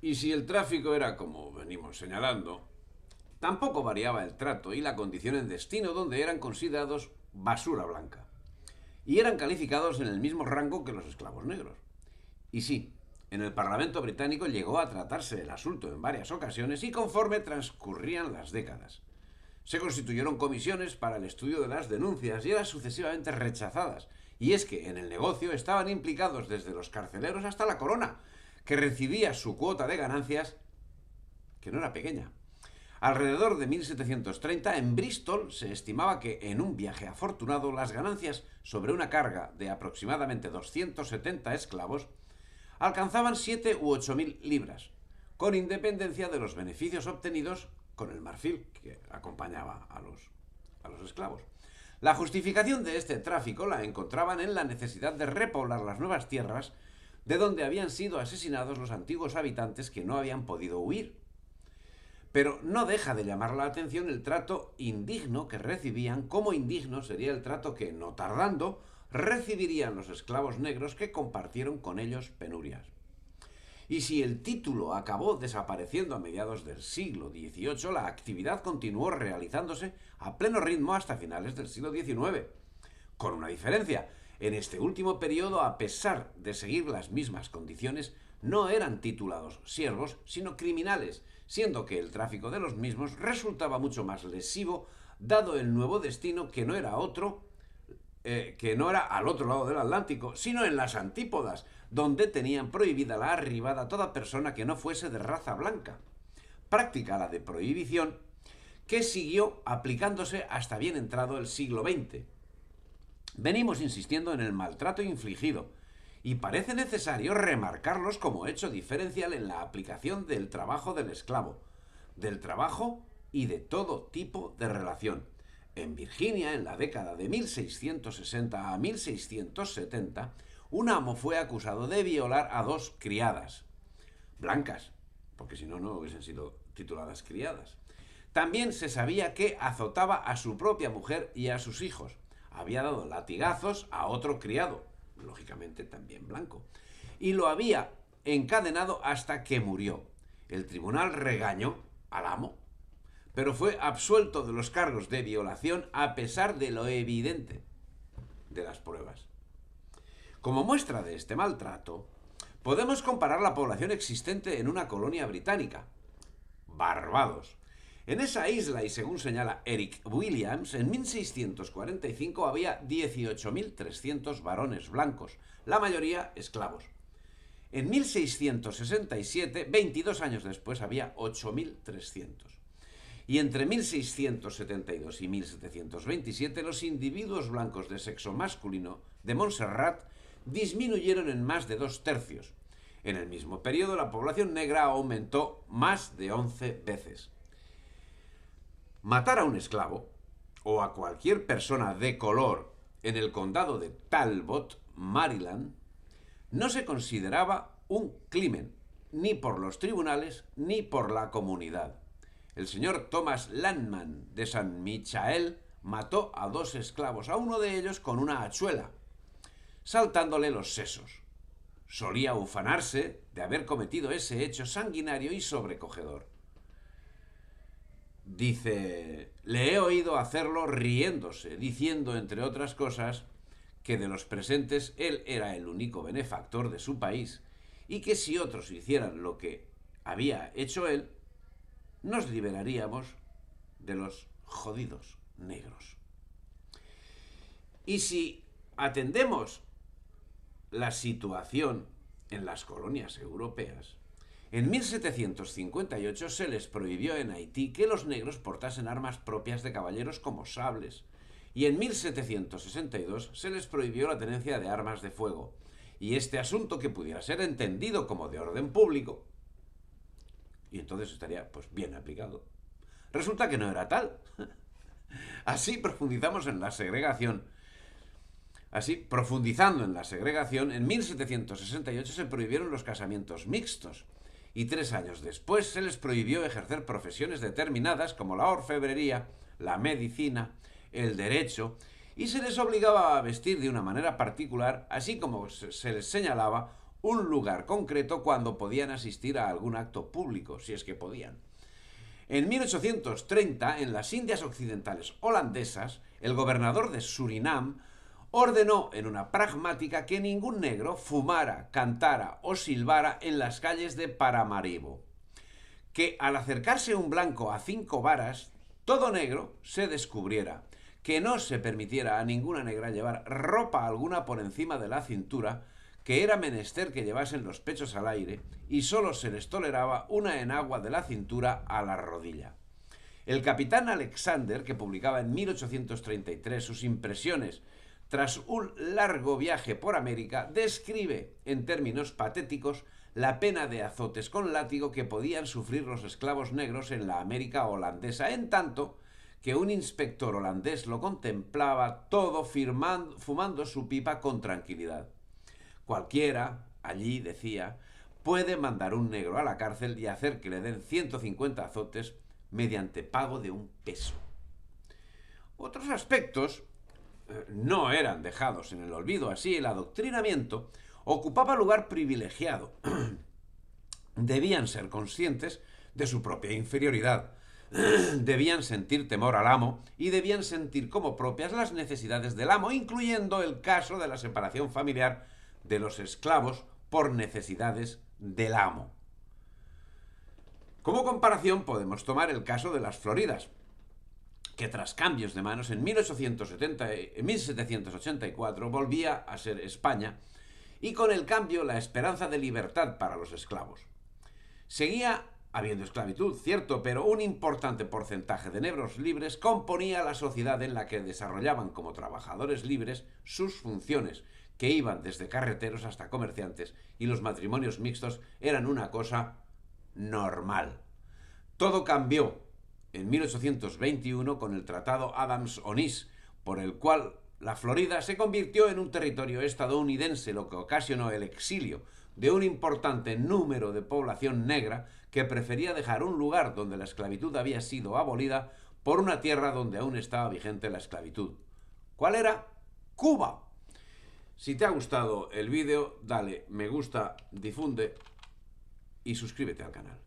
Y si el tráfico era como venimos señalando, tampoco variaba el trato y la condición en destino donde eran considerados basura blanca. Y eran calificados en el mismo rango que los esclavos negros. Y sí, en el Parlamento británico llegó a tratarse el asunto en varias ocasiones y conforme transcurrían las décadas. Se constituyeron comisiones para el estudio de las denuncias y eran sucesivamente rechazadas. Y es que en el negocio estaban implicados desde los carceleros hasta la corona, que recibía su cuota de ganancias, que no era pequeña. Alrededor de 1730, en Bristol se estimaba que en un viaje afortunado las ganancias sobre una carga de aproximadamente 270 esclavos alcanzaban 7 u 8 mil libras, con independencia de los beneficios obtenidos con el marfil que acompañaba a los esclavos. La justificación de este tráfico la encontraban en la necesidad de repoblar las nuevas tierras de donde habían sido asesinados los antiguos habitantes que no habían podido huir. Pero no deja de llamar la atención el trato indigno que recibían, como indigno sería el trato que, no tardando, recibirían los esclavos negros que compartieron con ellos penurias. Y si el título acabó desapareciendo a mediados del siglo XVIII, la actividad continuó realizándose a pleno ritmo hasta finales del siglo XIX. Con una diferencia: en este último periodo, a pesar de seguir las mismas condiciones, no eran titulados siervos, sino criminales, siendo que el tráfico de los mismos resultaba mucho más lesivo, dado el nuevo destino que no era otro, que no era al otro lado del Atlántico, sino en las antípodas, donde tenían prohibida la arribada a toda persona que no fuese de raza blanca. Práctica la de prohibición que siguió aplicándose hasta bien entrado el siglo XX. Venimos insistiendo en el maltrato infligido, y parece necesario remarcarlos como hecho diferencial en la aplicación del trabajo del esclavo, del trabajo y de todo tipo de relación. En Virginia, en la década de 1660 a 1670, un amo fue acusado de violar a dos criadas, blancas, porque si no, no hubiesen sido tituladas criadas. También se sabía que azotaba a su propia mujer y a sus hijos. Había dado latigazos a otro criado, lógicamente también blanco, y lo había encadenado hasta que murió. El tribunal regañó al amo, pero fue absuelto de los cargos de violación a pesar de lo evidente de las pruebas. Como muestra de este maltrato, podemos comparar la población existente en una colonia británica, Barbados. En esa isla, y según señala Eric Williams, en 1645 había 18.300 varones blancos, la mayoría esclavos. En 1667, 22 años después, había 8.300. Y entre 1672 y 1727 los individuos blancos de sexo masculino de Montserrat disminuyeron en más de 2 tercios. En el mismo periodo la población negra aumentó más de 11 veces. Matar a un esclavo o a cualquier persona de color en el condado de Talbot, Maryland, no se consideraba un crimen, ni por los tribunales ni por la comunidad. El señor Thomas Landman de San Michael mató a 2 esclavos, a uno de ellos con una hachuela, saltándole los sesos. Solía ufanarse de haber cometido ese hecho sanguinario y sobrecogedor. Dice, le he oído hacerlo riéndose, diciendo, entre otras cosas, que de los presentes él era el único benefactor de su país y que si otros hicieran lo que había hecho él, nos liberaríamos de los jodidos negros. Y si atendemos la situación en las colonias europeas, en 1758 se les prohibió en Haití que los negros portasen armas propias de caballeros como sables, y en 1762 se les prohibió la tenencia de armas de fuego. Y este asunto, que pudiera ser entendido como de orden público, y entonces estaría pues bien aplicado, resulta que no era tal. Así profundizamos en la segregación. Así, profundizando en la segregación, en 1768 se prohibieron los casamientos mixtos, y 3 años después se les prohibió ejercer profesiones determinadas como la orfebrería, la medicina, el derecho, y se les obligaba a vestir de una manera particular, así como se les señalaba un lugar concreto cuando podían asistir a algún acto público, si es que podían. En 1830, en las Indias Occidentales holandesas, el gobernador de Surinam ordenó en una pragmática que ningún negro fumara, cantara o silbara en las calles de Paramaribo. Que al acercarse un blanco a 5 varas, todo negro se descubriera, que no se permitiera a ninguna negra llevar ropa alguna por encima de la cintura, que era menester que llevasen los pechos al aire y solo se les toleraba una enagua de la cintura a la rodilla. El capitán Alexander, que publicaba en 1833 sus impresiones tras un largo viaje por América, describe en términos patéticos la pena de azotes con látigo que podían sufrir los esclavos negros en la América holandesa, en tanto que un inspector holandés lo contemplaba todo fumando su pipa con tranquilidad. Cualquiera, allí decía, puede mandar un negro a la cárcel y hacer que le den 150 azotes mediante pago de un peso. Otros aspectos no eran dejados en el olvido. Así, el adoctrinamiento ocupaba lugar privilegiado. Debían ser conscientes de su propia inferioridad. Debían sentir temor al amo y debían sentir como propias las necesidades del amo, incluyendo el caso de la separación familiar de los esclavos por necesidades del amo. Como comparación podemos tomar el caso de las Floridas, que tras cambios de manos en 1784 volvía a ser España, y con el cambio la esperanza de libertad para los esclavos. Seguía habiendo esclavitud, cierto, pero un importante porcentaje de negros libres componía la sociedad en la que desarrollaban como trabajadores libres sus funciones, que iban desde carreteros hasta comerciantes, y los matrimonios mixtos eran una cosa normal. Todo cambió en 1821 con el Tratado Adams-Onís, por el cual la Florida se convirtió en un territorio estadounidense, lo que ocasionó el exilio de un importante número de población negra que prefería dejar un lugar donde la esclavitud había sido abolida por una tierra donde aún estaba vigente la esclavitud. ¿Cuál era? Cuba. Si te ha gustado el vídeo, dale me gusta, difunde y suscríbete al canal.